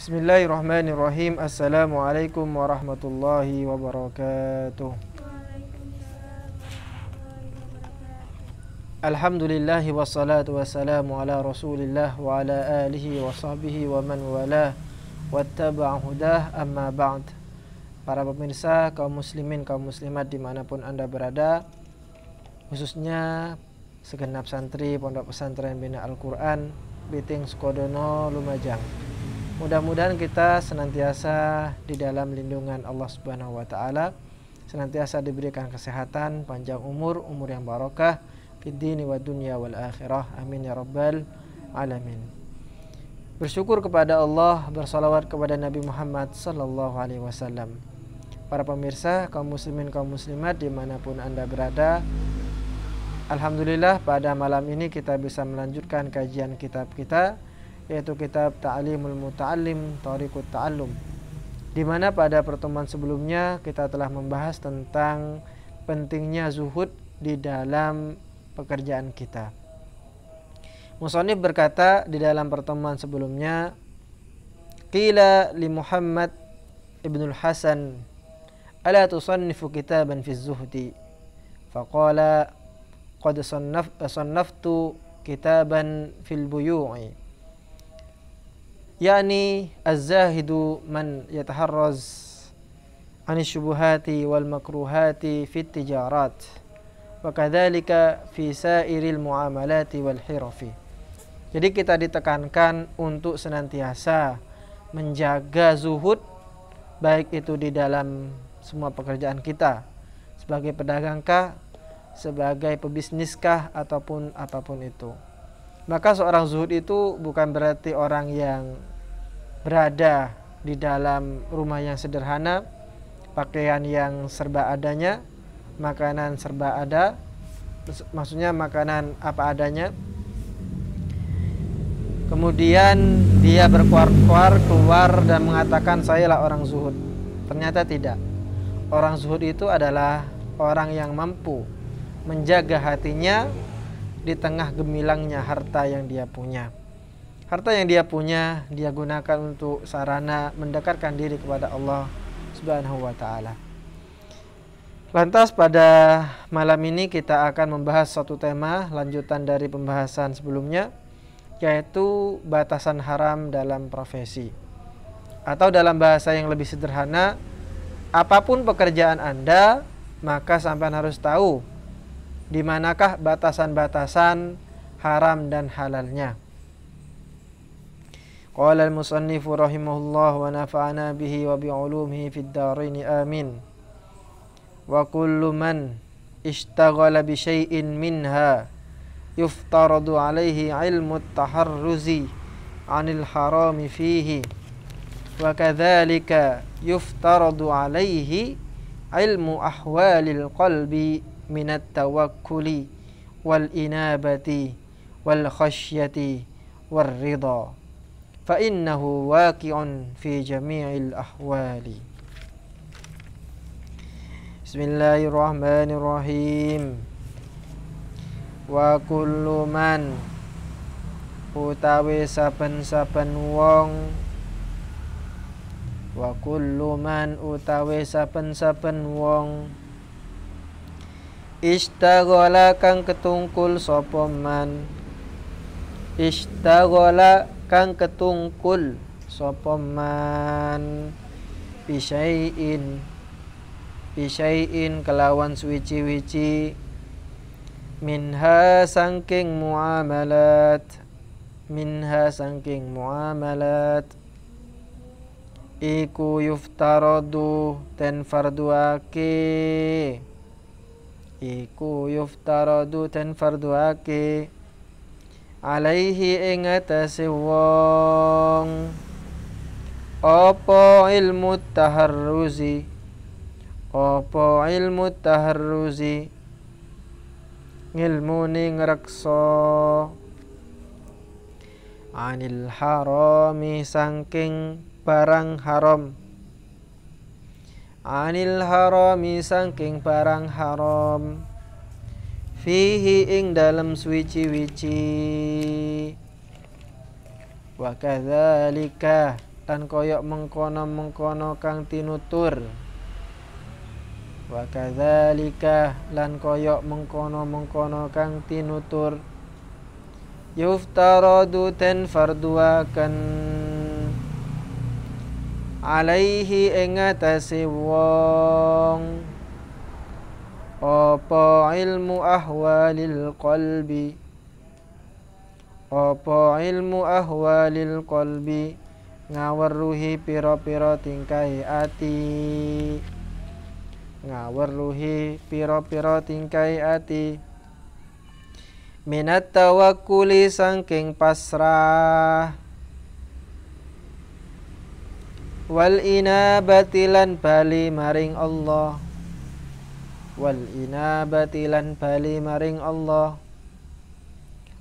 Bismillahirrahmanirrahim. Assalamualaikum warahmatullahi wabarakatuh. Alhamdulillahi wassalatu wassalamu ala rasulillah wa ala alihi wa sahbihi wa man walah wattaba'a hudah, amma ba'd. Para pemirsa, kaum muslimin, kaum muslimat dimanapun anda berada, khususnya segenap santri Pondok Pesantren Bina Al-Quran Biting Sukodono Lumajang, mudah-mudahan kita senantiasa di dalam lindungan Allah Subhanahu wa taala, senantiasa diberikan kesehatan, panjang umur yang barokah fid dini wa dunya wal akhirah. Amin ya rabbal alamin. Bersyukur kepada Allah, bersalawat kepada Nabi Muhammad sallallahu alaihi wasallam. Para pemirsa, kaum muslimin, kaum muslimat dimanapun anda berada, alhamdulillah pada malam ini kita bisa melanjutkan kajian kitab kita, yaitu kitab Ta'limul Muta'allim Thariqut Ta'allum, di mana pada pertemuan sebelumnya kita telah membahas tentang pentingnya zuhud di dalam pekerjaan kita. Musannif berkata di dalam pertemuan sebelumnya, qila li Muhammad ibnul Hasan ala tusannifu kitaban fi zuhdi, faqala qad sannaftu kitaban fil buyu'i, yakni az-zahidu man yataharraz anis syubuhati wal makruhati fit tijarat wa kadzalika fi sairil muamalati wal hirafi. Jadi kita ditekankan untuk senantiasa menjaga zuhud, baik itu di dalam semua pekerjaan kita, sebagai pedagangkah, sebagai pebisniskah, ataupun apapun itu. Maka seorang zuhud itu bukan berarti orang yang berada di dalam rumah yang sederhana, pakaian yang serba adanya, makanan serba ada, maksudnya makanan apa adanya, kemudian dia keluar dan mengatakan sayalah orang zuhud. Ternyata tidak. Orang zuhud itu adalah orang yang mampu menjaga hatinya di tengah gemilangnya harta yang dia punya. Harta yang dia punya dia gunakan untuk sarana mendekatkan diri kepada Allah Subhanahu wa taala. Lantas pada malam ini kita akan membahas satu tema lanjutan dari pembahasan sebelumnya, yaitu batasan haram dalam profesi. Atau dalam bahasa yang lebih sederhana, apapun pekerjaan Anda, maka sampean harus tahu di manakah batasan-batasan haram dan halalnya. Qala al-musannifu rahimahullah wa nafa'ana bihi wa bi'ulumihi fid dharain amin. Wa kullu man ishtaghala bi syai'in minha yuftaradu alaihi ilmu at-taharruzi 'anil harami fihi, wa kadzalika yuftaradu alaihi ilmu ahwalil qalbi minat tawakkuli wal inabati wal khasyati war ridha, fa innahu waqi'un fi jami'il ahwali. Bismillahirrahmanirrahim. Wa kullu man utawi saben-saben wong, wa kullu man utawi saben-saben wong, istaghala kang ketungkul sapa man, istaghala kang ketungkul sapa man, bisyai'in kelawan suwici-wici, minha sangking muamalat, iku yuftaradu ten farduake, alaihi ing atase wong, apa ilmu taharruzi, ngilmu ning reksa, anil harami sangking barang haram, fihi ing dalam suwici-wici, wa kadzalika lan koyok mengkono-mengkono kang tinutur. Wa kadzalika lan koyok mengkono-mengkono kang tinutur yuftaradu ten farduaken alaihi ing atase wong apa ilmu ahwalil qalbi, apa ilmu ahwalil qalbi ngaweruhi pira-pira tingkai ati, ngaweruhi pira-pira tingkai ati, minat tawakkuli sangking pasrah, wal inabati lan bali maring Allah, wal inabati lan bali maring Allah,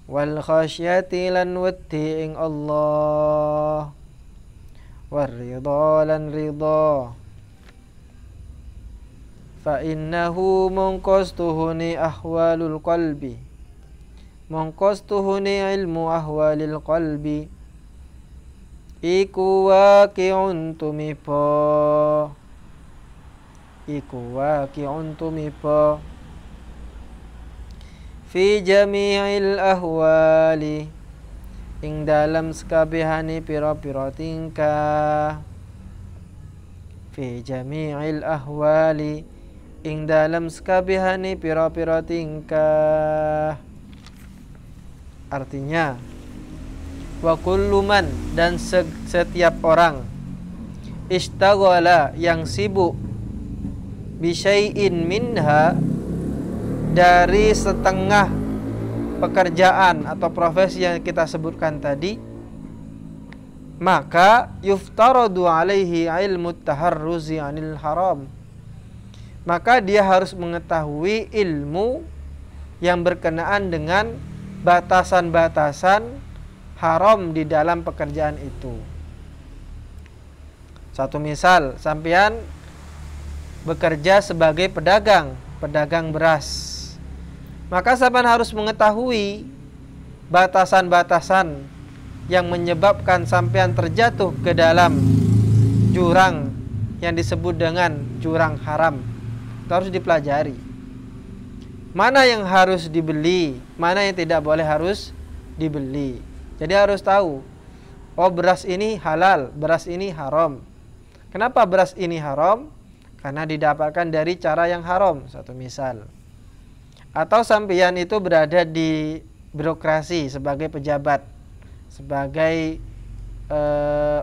wal khasyati lan wedi ing Allah, war ridha lan ridha. Fa innahu mongkostuhuni ahwalul qalbi, mongkostuhuni ilmu ahwalil qalbi iku waqi'un tumipo, iku waqi'un tumipo fi jami'il ahwali ing dalam sekabehane pira-pira tingkah, fi jami'il ahwali ing dalam sekabehane pira-pira tingkah. Artinya wa kullu man dan setiap orang istaghala yang sibuk bisyai'in minha dari setengah pekerjaan atau profesi yang kita sebutkan tadi, maka yuftaradu alaihi ilmu taharruzi anil haram, maka dia harus mengetahui ilmu yang berkenaan dengan batasan-batasan haram di dalam pekerjaan itu. Satu misal, sampean bekerja sebagai pedagang beras, maka sampean harus mengetahui batasan-batasan yang menyebabkan sampean terjatuh ke dalam jurang yang disebut dengan jurang haram. Itu harus dipelajari. Mana yang harus dibeli, mana yang tidak boleh harus dibeli. Jadi harus tahu, oh beras ini halal, beras ini haram. Kenapa beras ini haram? Karena didapatkan dari cara yang haram, satu misal. Atau sampeyan itu berada di birokrasi sebagai pejabat, sebagai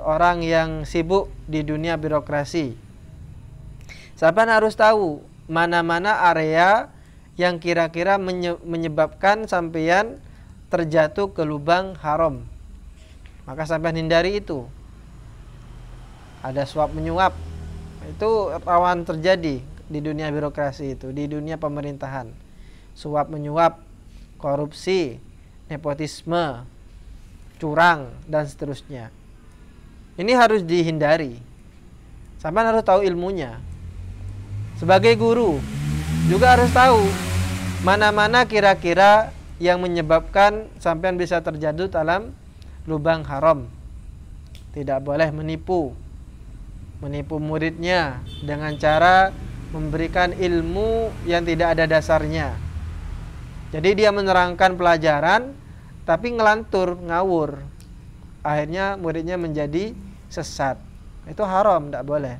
orang yang sibuk di dunia birokrasi. Sampeyan harus tahu mana-mana area yang kira-kira menyebabkan sampeyan terjatuh ke lubang haram. Maka sampeyan hindari itu. Ada suap menyuap, itu rawan terjadi di dunia birokrasi itu, di dunia pemerintahan. Suap menyuap, korupsi, nepotisme, curang, dan seterusnya. Ini harus dihindari. Sampai harus tahu ilmunya. Sebagai guru juga harus tahu mana-mana kira-kira yang menyebabkan sampean bisa terjatuh dalam lubang haram. Tidak boleh menipu muridnya dengan cara memberikan ilmu yang tidak ada dasarnya. Jadi dia menerangkan pelajaran tapi ngelantur, ngawur. Akhirnya muridnya menjadi sesat. Itu haram, tidak boleh.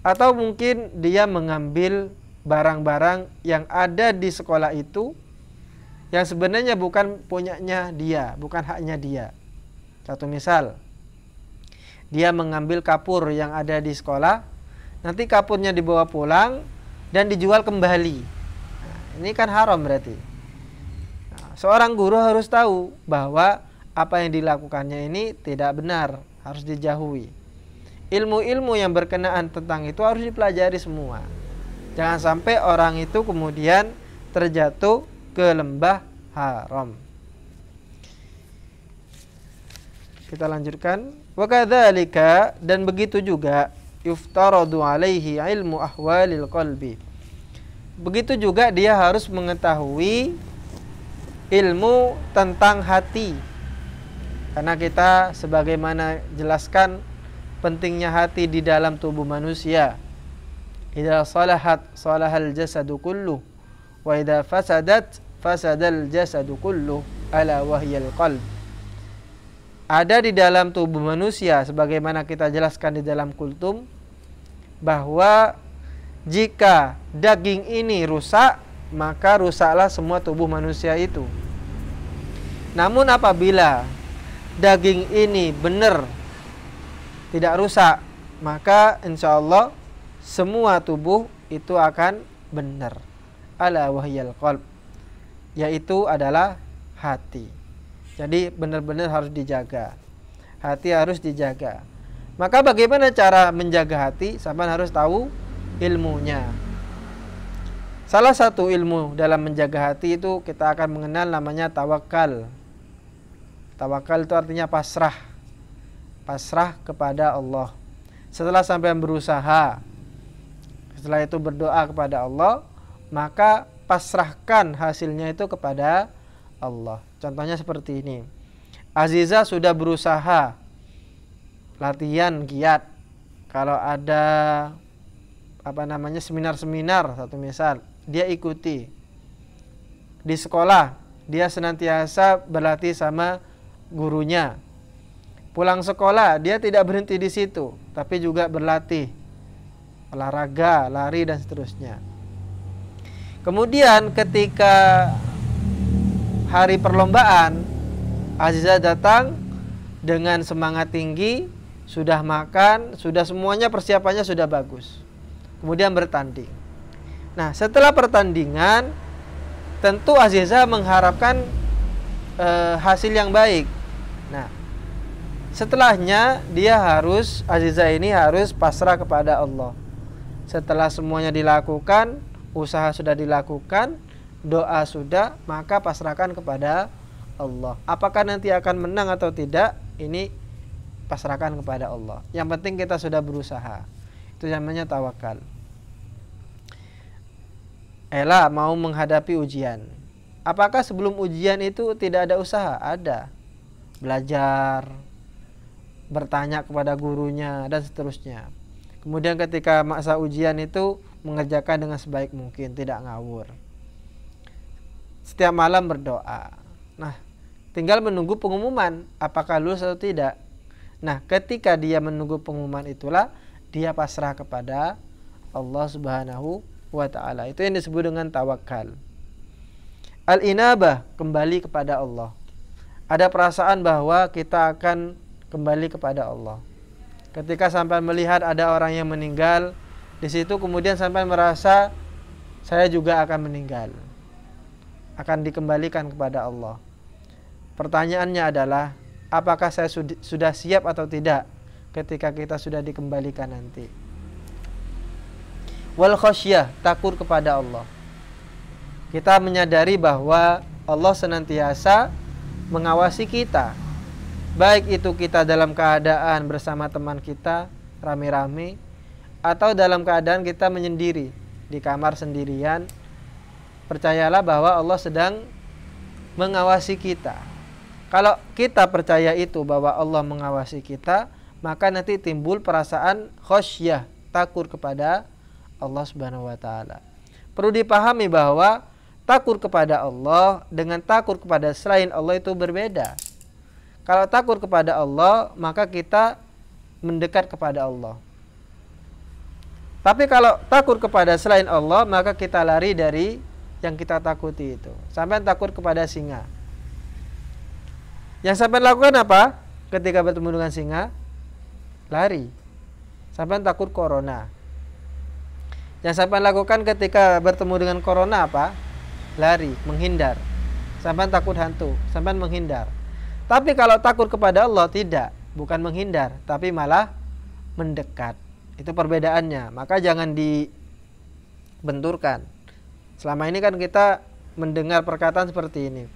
Atau mungkin dia mengambil barang-barang yang ada di sekolah itu yang sebenarnya bukan punyanya dia, bukan haknya dia. Satu misal, dia mengambil kapur yang ada di sekolah, nanti kapurnya dibawa pulang dan dijual kembali. Nah, ini kan haram berarti. Nah, seorang guru harus tahu bahwa apa yang dilakukannya ini tidak benar, harus dijauhi. Ilmu-ilmu yang berkenaan tentang itu harus dipelajari semua. Jangan sampai orang itu kemudian terjatuh ke lembah haram. Kita lanjutkan. Wa kadzalika, dan begitu juga yuftaradu alaihi ilmu ahwalil qalbi. Begitu juga dia harus mengetahui ilmu tentang hati. Karena kita sebagaimana jelaskan pentingnya hati di dalam tubuh manusia. Idza salahat salahal jasadu kullu wa idza fasadat fasadal jasadu kullu ala wahyal qalb. Ada di dalam tubuh manusia sebagaimana kita jelaskan di dalam kultum bahwa jika daging ini rusak, maka rusaklah semua tubuh manusia itu. Namun apabila daging ini benar tidak rusak, maka insya Allah semua tubuh itu akan benar. Ala wahyal qalb, yaitu adalah hati. Jadi benar-benar harus dijaga. Hati harus dijaga. Maka bagaimana cara menjaga hati? Sampai harus tahu ilmunya. Salah satu ilmu dalam menjaga hati itu kita akan mengenal namanya tawakal. Tawakal itu artinya pasrah. Pasrah kepada Allah. Setelah sampai berusaha, setelah itu berdoa kepada Allah, maka pasrahkan hasilnya itu kepada Allah. Contohnya seperti ini. Aziza sudah berusaha latihan giat. Kalau ada seminar-seminar, satu misal, dia ikuti. Di sekolah dia senantiasa berlatih sama gurunya. Pulang sekolah dia tidak berhenti di situ, tapi juga berlatih olahraga, lari dan seterusnya. Kemudian ketika hari perlombaan, Aziza datang dengan semangat tinggi, sudah makan, sudah semuanya persiapannya sudah bagus. Kemudian bertanding. Nah, setelah pertandingan, tentu Aziza mengharapkan hasil yang baik. Nah, setelahnya Aziza ini harus pasrah kepada Allah. Setelah semuanya dilakukan, usaha sudah dilakukan, doa sudah, maka pasrahkan kepada Allah. Apakah nanti akan menang atau tidak, ini pasrahkan kepada Allah. Yang penting kita sudah berusaha. Itu namanya tawakal. Ela mau menghadapi ujian. Apakah sebelum ujian itu tidak ada usaha? Ada. Belajar, bertanya kepada gurunya dan seterusnya. Kemudian ketika masa ujian itu mengerjakan dengan sebaik mungkin, tidak ngawur. Setiap malam berdoa. Nah, tinggal menunggu pengumuman apakah lulus atau tidak. Nah, ketika dia menunggu pengumuman itulah dia pasrah kepada Allah Subhanahu wa ta'ala. Itu yang disebut dengan tawakal. Al-inabah, kembali kepada Allah. Ada perasaan bahwa kita akan kembali kepada Allah. Ketika sampai melihat ada orang yang meninggal, di situ kemudian sampai merasa saya juga akan meninggal, akan dikembalikan kepada Allah. Pertanyaannya adalah, apakah saya sudah siap atau tidak ketika kita sudah dikembalikan nanti? Wal khasyah, takut kepada Allah. Kita menyadari bahwa Allah senantiasa mengawasi kita. Baik itu kita dalam keadaan bersama teman kita rame-rame, atau dalam keadaan kita menyendiri di kamar sendirian. Percayalah bahwa Allah sedang mengawasi kita. Kalau kita percaya itu bahwa Allah mengawasi kita, maka nanti timbul perasaan khasyah, takut kepada Allah Subhanahu wa ta'ala. Perlu dipahami bahwa takut kepada Allah dengan takut kepada selain Allah itu berbeda. Kalau takut kepada Allah, maka kita mendekat kepada Allah. Tapi kalau takut kepada selain Allah, maka kita lari dari yang kita takuti itu. Sampai takut kepada singa. Yang sampai lakukan apa? Ketika bertemu dengan singa, lari. Sampai takut corona. Yang sampai lakukan ketika bertemu dengan corona apa? Lari, menghindar. Sampai takut hantu, sampai menghindar. Tapi kalau takut kepada Allah tidak, bukan menghindar, tapi malah mendekat. Itu perbedaannya. Maka jangan dibenturkan. Selama ini kan kita mendengar perkataan seperti ini.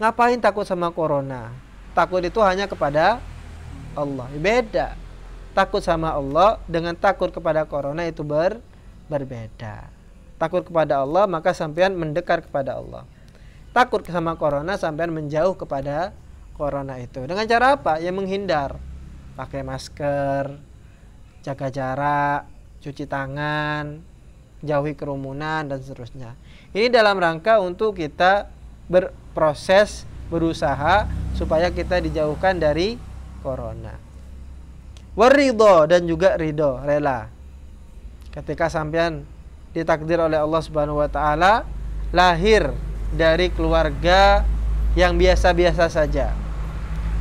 Ngapain takut sama corona? Takut itu hanya kepada Allah. Beda. Takut sama Allah dengan takut kepada corona itu berbeda. Takut kepada Allah maka sampean mendekat kepada Allah. Takut sama corona sampean menjauh kepada corona itu. Dengan cara apa? Ya menghindar. Pakai masker, jaga jarak, cuci tangan, jauhi kerumunan dan seterusnya. Ini dalam rangka untuk kita berproses, berusaha supaya kita dijauhkan dari corona. Waridho, dan juga ridho, rela. Ketika sampean ditakdir oleh Allah Subhanahu wa taala lahir dari keluarga yang biasa-biasa saja.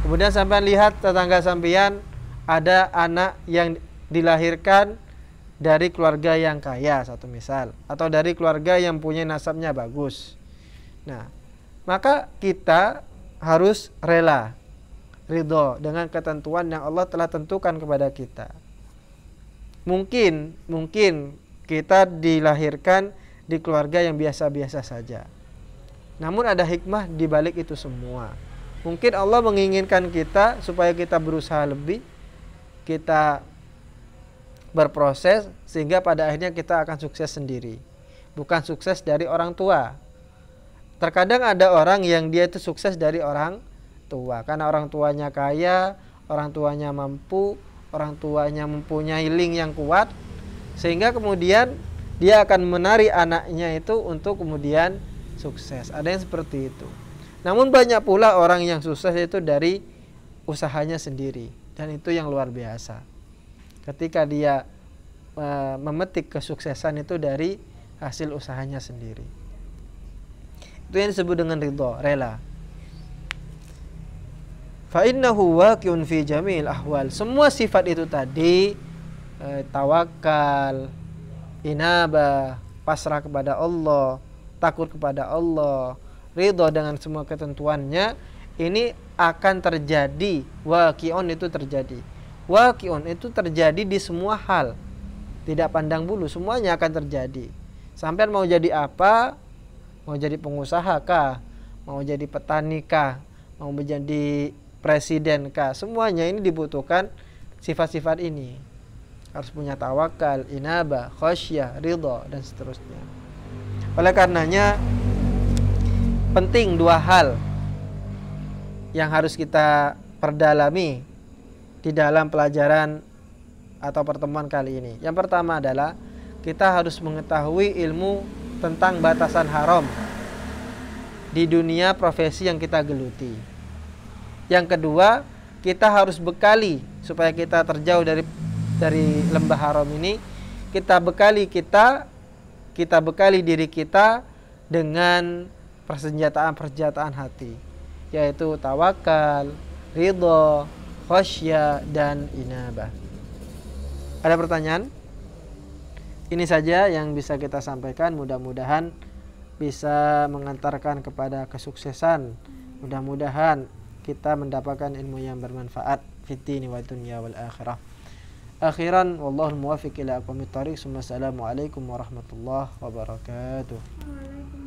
Kemudian sampean lihat tetangga sampean ada anak yang dilahirkan dari keluarga yang kaya, satu misal, atau dari keluarga yang punya nasabnya bagus. Nah, maka kita harus rela, ridho dengan ketentuan yang Allah telah tentukan kepada kita. Mungkin kita dilahirkan di keluarga yang biasa-biasa saja. Namun ada hikmah di balik itu semua. Mungkin Allah menginginkan kita supaya kita berusaha lebih, kita berproses sehingga pada akhirnya kita akan sukses sendiri. Bukan sukses dari orang tua. Terkadang ada orang yang dia itu sukses dari orang tua karena orang tuanya kaya, orang tuanya mampu, orang tuanya mempunyai link yang kuat, sehingga kemudian dia akan menarik anaknya itu untuk kemudian sukses. Ada yang seperti itu. Namun banyak pula orang yang sukses itu dari usahanya sendiri, dan itu yang luar biasa. Ketika dia memetik kesuksesan itu dari hasil usahanya sendiri. Itu yang disebut dengan ridho, rela. Fa innahu waqi'un fi jamil ahwal. Semua sifat itu tadi, tawakal, inabah, pasrah kepada Allah, takut kepada Allah, ridho dengan semua ketentuannya, ini akan terjadi. Waqi'un itu terjadi. Waqi'un itu terjadi di semua hal. Tidak pandang bulu, semuanya akan terjadi. Sampai mau jadi apa? Mau jadi pengusaha kah? Mau jadi petani kah? Mau menjadi presiden kah? Semuanya ini dibutuhkan sifat-sifat ini. Harus punya tawakal, inabah, khasyah, ridha, dan seterusnya. Oleh karenanya penting dua hal yang harus kita perdalami di dalam pelajaran atau pertemuan kali ini. Yang pertama adalah kita harus mengetahui ilmu tentang batasan haram di dunia profesi yang kita geluti. Yang kedua, kita harus bekali supaya kita terjauh dari lembah haram ini. Kita bekali diri kita dengan persenjataan hati, yaitu tawakal, ridho, khasyah, dan inabah. Ada pertanyaan? Ini saja yang bisa kita sampaikan. Mudah-mudahan bisa mengantarkan kepada kesuksesan. Mudah-mudahan kita mendapatkan ilmu yang bermanfaat fid dini wa dunya wal akhirah. Akhiran, wallahul muwaffiq ila aqwamit thariq. Assalamualaikum warahmatullahi wabarakatuh.